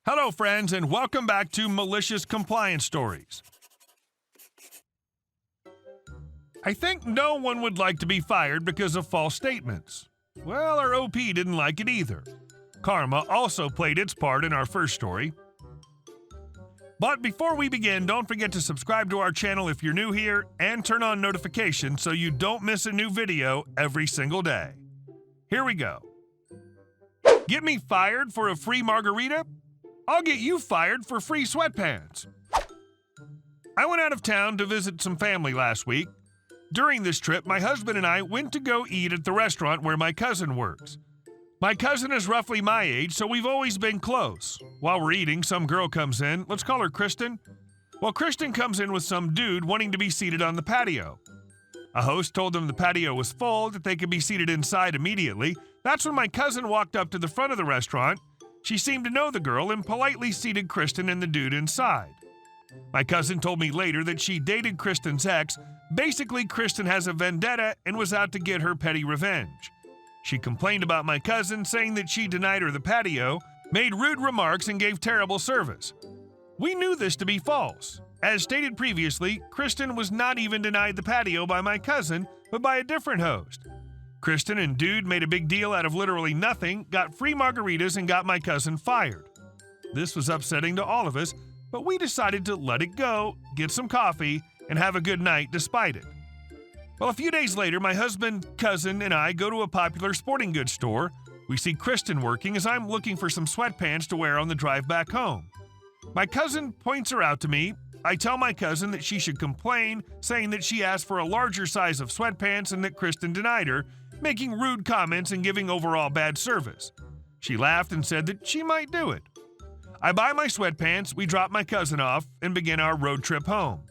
Hello, friends, and welcome back to Malicious Compliance Stories. I think no one would like to be fired because of false statements. Well, our OP didn't like it either. Karma also played its part in our first story. But before we begin, don't forget to subscribe to our channel if you're new here and turn on notifications so you don't miss a new video every single day. Here we go. Get me fired for a free margarita? I'll get you fired for free sweatpants. I went out of town to visit some family last week. During this trip, my husband and I went to go eat at the restaurant where my cousin works. My cousin is roughly my age, so we've always been close. While we're eating, some girl comes in. Let's call her Kristen. Well, Kristen comes in with some dude wanting to be seated on the patio. A host told them the patio was full, that they could be seated inside immediately. That's when my cousin walked up to the front of the restaurant. She seemed to know the girl and politely seated Kristen and the dude inside. My cousin told me later that she dated Kristen's ex. Basically, Kristen has a vendetta and was out to get her petty revenge. She complained about my cousin, saying that she denied her the patio, made rude remarks, and gave terrible service. We knew this to be false. As stated previously, Kristen was not even denied the patio by my cousin, but by a different host. Kristen and dude made a big deal out of literally nothing, got free margaritas, and got my cousin fired. This was upsetting to all of us, but we decided to let it go, get some coffee, and have a good night despite it. Well, a few days later, my husband, cousin, and I go to a popular sporting goods store. We see Kristen working as I'm looking for some sweatpants to wear on the drive back home. My cousin points her out to me. I tell my cousin that she should complain, saying that she asked for a larger size of sweatpants and that Kristen denied her, making rude comments and giving overall bad service. She laughed and said that she might do it. I buy my sweatpants, we drop my cousin off, and begin our road trip home.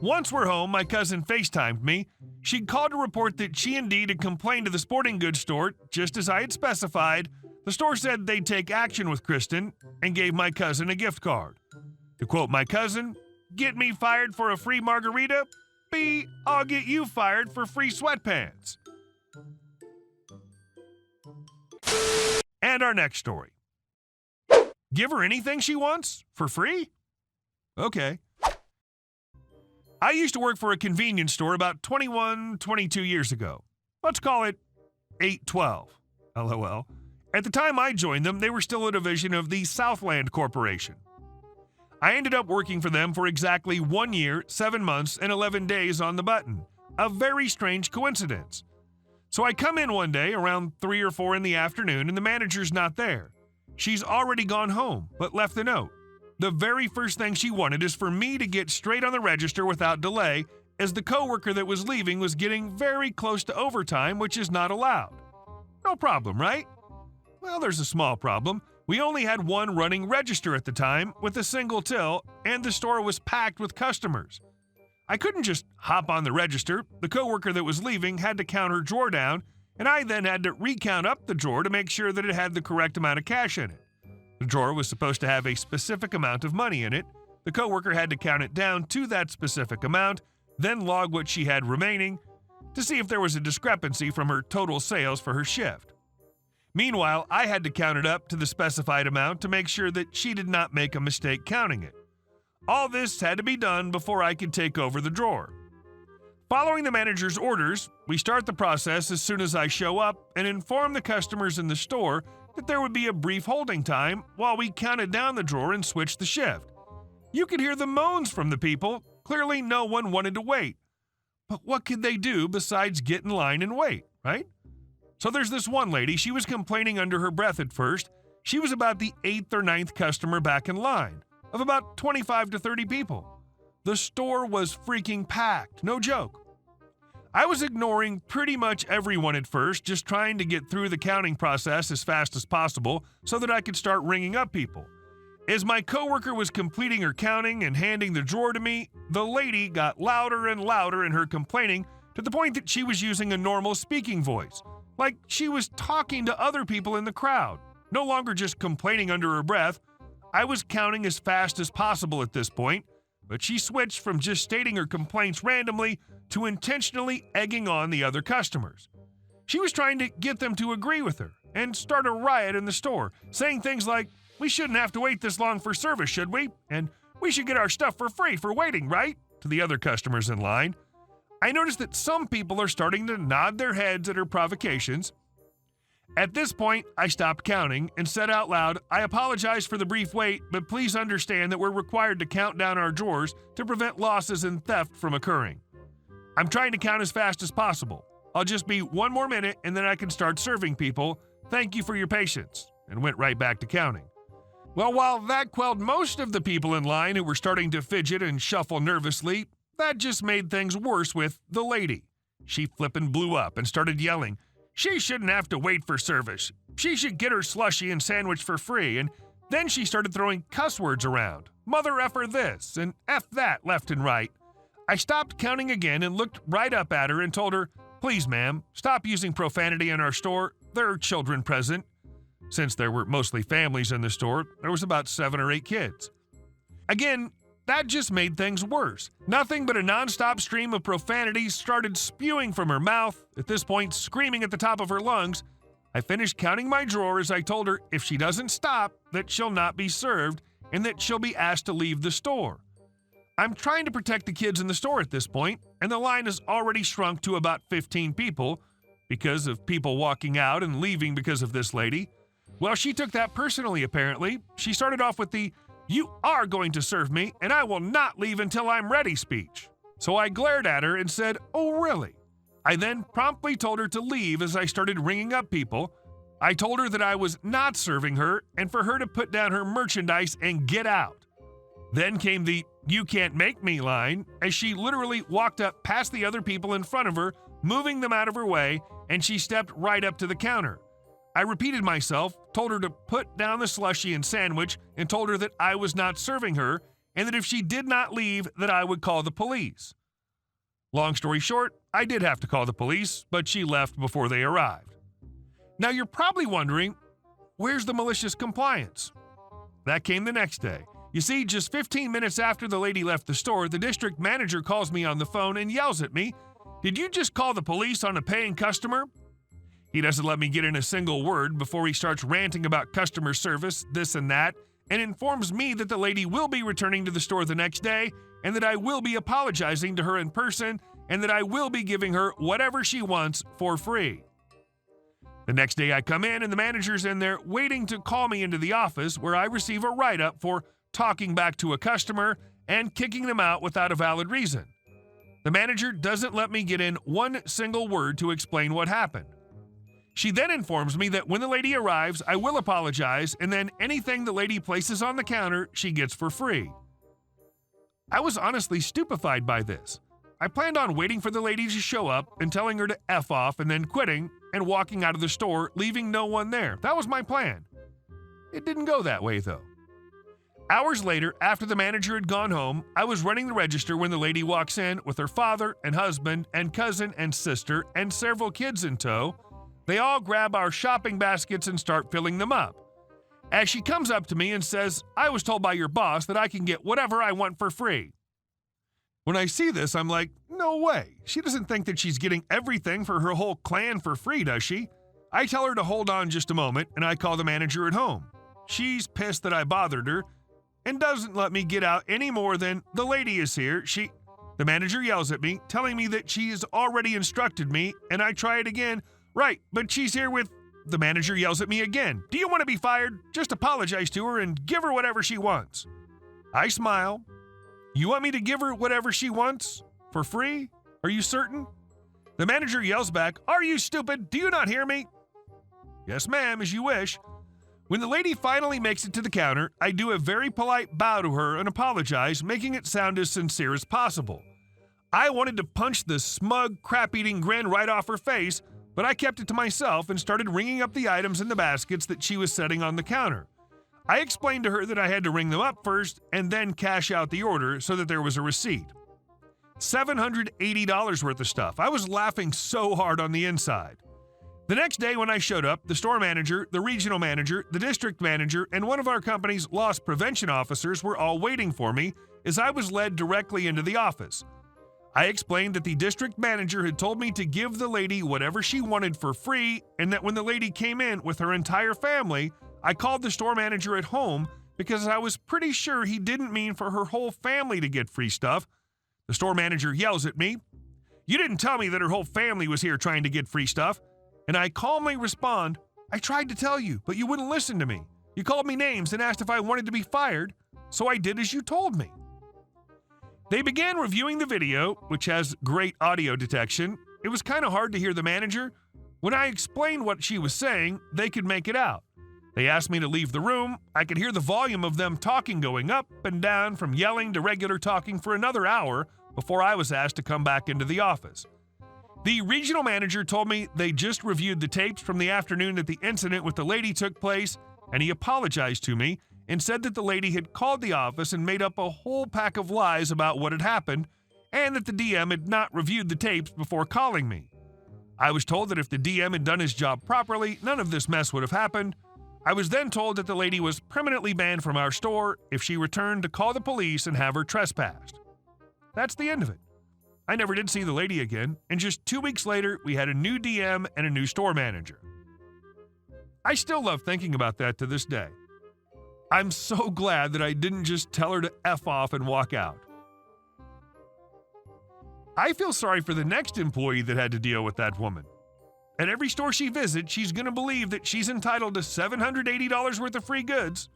Once we're home, my cousin FaceTimed me. She'd called to report that she indeed had complained to the sporting goods store, just as I had specified. The store said they'd take action with Kristen and gave my cousin a gift card. To quote my cousin, "Get me fired for a free margarita? B, I'll get you fired for free sweatpants." And our next story. Give her anything she wants? For free? Okay. I used to work for a convenience store about 22 years ago. Let's call it 812. LOL. At the time I joined them, they were still a division of the Southland Corporation. I ended up working for them for exactly 1 year, 7 months, and 11 days on the button. A very strange coincidence. So I come in one day around 3 or 4 in the afternoon, and the manager's not there. She's already gone home, but left a note. The very first thing she wanted is for me to get straight on the register without delay, as the coworker that was leaving was getting very close to overtime, which is not allowed. No problem, right? Well, there's a small problem. We only had one running register at the time with a single till, and the store was packed with customers. I couldn't just hop on the register. The coworker that was leaving had to count her drawer down, and I then had to recount up the drawer to make sure that it had the correct amount of cash in it. The drawer was supposed to have a specific amount of money in it. The coworker had to count it down to that specific amount, then log what she had remaining to see if there was a discrepancy from her total sales for her shift. Meanwhile, I had to count it up to the specified amount to make sure that she did not make a mistake counting it. All this had to be done before I could take over the drawer. Following the manager's orders, we start the process as soon as I show up and inform the customers in the store that there would be a brief holding time while we counted down the drawer and switched the shift. You could hear the moans from the people. Clearly no one wanted to wait. But what could they do besides get in line and wait, right? So there's this one lady. She was complaining under her breath at first. She was about the 8th or 9th customer back in line, of about 25 to 30 people. The store was freaking packed, no joke. I was ignoring pretty much everyone at first, just trying to get through the counting process as fast as possible so that I could start ringing up people. As my coworker was completing her counting and handing the drawer to me, the lady got louder and louder in her complaining to the point that she was using a normal speaking voice, like she was talking to other people in the crowd, no longer just complaining under her breath. I was counting as fast as possible at this point, but she switched from just stating her complaints randomly to intentionally egging on the other customers. She was trying to get them to agree with her and start a riot in the store, saying things like, we shouldn't have to wait this long for service, should we? And we should get our stuff for free for waiting, right?" to the other customers in line. I noticed that some people are starting to nod their heads at her provocations. At this point, I stopped counting and said out loud, "I apologize for the brief wait, but please understand that we're required to count down our drawers to prevent losses and theft from occurring. I'm trying to count as fast as possible. I'll just be one more minute and then I can start serving people. Thank you for your patience," and went right back to counting. Well, while that quelled most of the people in line who were starting to fidget and shuffle nervously, that just made things worse with the lady. She flippin' blew up and started yelling, "She shouldn't have to wait for service. She should get her slushie and sandwich for free," and then she started throwing cuss words around. "Mother effer this," and F that left and right. I stopped counting again and looked right up at her and told her, "Please, ma'am, stop using profanity in our store. There are children present." Since there were mostly families in the store, there was about 7 or 8 kids. Again, that just made things worse. Nothing but a nonstop stream of profanities started spewing from her mouth, at this point screaming at the top of her lungs. I finished counting my drawer as I told her if she doesn't stop, that she'll not be served and that she'll be asked to leave the store. I'm trying to protect the kids in the store at this point, and the line has already shrunk to about 15 people because of people walking out and leaving because of this lady. Well, she took that personally, apparently. She started off with the "You are going to serve me, and I will not leave until I'm ready" speech. So I glared at her and said, "Oh, really?" I then promptly told her to leave as I started ringing up people. I told her that I was not serving her and for her to put down her merchandise and get out. Then came the "You can't make me" line as she literally walked up past the other people in front of her, moving them out of her way, and she stepped right up to the counter. I repeated myself, told her to put down the slushie and sandwich, and told her that I was not serving her, and that if she did not leave, that I would call the police. Long story short, I did have to call the police, but she left before they arrived. Now you're probably wondering, where's the malicious compliance? That came the next day. You see, just 15 minutes after the lady left the store, the district manager calls me on the phone and yells at me, "Did you just call the police on a paying customer?" He doesn't let me get in a single word before he starts ranting about customer service, this and that, and informs me that the lady will be returning to the store the next day and that I will be apologizing to her in person and that I will be giving her whatever she wants for free. The next day I come in and the manager's in there waiting to call me into the office where I receive a write-up for talking back to a customer and kicking them out without a valid reason. The manager doesn't let me get in one single word to explain what happened. She then informs me that when the lady arrives, I will apologize, and then anything the lady places on the counter, she gets for free. I was honestly stupefied by this. I planned on waiting for the lady to show up and telling her to F off and then quitting and walking out of the store, leaving no one there. That was my plan. It didn't go that way, though. Hours later, after the manager had gone home, I was running the register when the lady walks in with her father and husband and cousin and sister and several kids in tow. They all grab our shopping baskets and start filling them up. As she comes up to me and says, "I was told by your boss that I can get whatever I want for free." When I see this, I'm like, no way. She doesn't think that she's getting everything for her whole clan for free, does she? I tell her to hold on just a moment, and I call the manager at home. She's pissed that I bothered her and doesn't let me get out any more than, "The lady is here. The manager yells at me, telling me that she has already instructed me, and I try it again. "Right, but she's here with..." The manager yells at me again. "Do you want to be fired? Just apologize to her and give her whatever she wants." I smile. "You want me to give her whatever she wants? For free? Are you certain?" The manager yells back, "Are you stupid? Do you not hear me?" "Yes, ma'am, as you wish." When the lady finally makes it to the counter, I do a very polite bow to her and apologize, making it sound as sincere as possible. I wanted to punch the smug, crap-eating grin right off her face, but I kept it to myself and started ringing up the items in the baskets that she was setting on the counter. I explained to her that I had to ring them up first and then cash out the order so that there was a receipt. $780 worth of stuff. I was laughing so hard on the inside. The next day when I showed up, the store manager, the regional manager, the district manager, and one of our company's loss prevention officers were all waiting for me as I was led directly into the office. I explained that the district manager had told me to give the lady whatever she wanted for free, and that when the lady came in with her entire family, I called the store manager at home because I was pretty sure he didn't mean for her whole family to get free stuff. The store manager yells at me, "You didn't tell me that her whole family was here trying to get free stuff." And I calmly respond, "I tried to tell you, but you wouldn't listen to me. You called me names and asked if I wanted to be fired, so I did as you told me." They began reviewing the video, which has great audio detection. It was kind of hard to hear the manager. When I explained what she was saying, they could make it out. They asked me to leave the room. I could hear the volume of them talking going up and down from yelling to regular talking for another hour before I was asked to come back into the office. The regional manager told me they just reviewed the tapes from the afternoon that the incident with the lady took place, and he apologized to me and said that the lady had called the office and made up a whole pack of lies about what had happened, and that the DM had not reviewed the tapes before calling me. I was told that if the DM had done his job properly, none of this mess would have happened. I was then told that the lady was permanently banned from our store if she returned to call the police and have her trespassed. That's the end of it. I never did see the lady again, and just 2 weeks later, we had a new DM and a new store manager. I still love thinking about that to this day. I'm so glad that I didn't just tell her to F off and walk out. I feel sorry for the next employee that had to deal with that woman. At every store she visits, she's going to believe that she's entitled to $780 worth of free goods.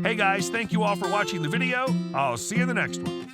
Hey guys, thank you all for watching the video. I'll see you in the next one.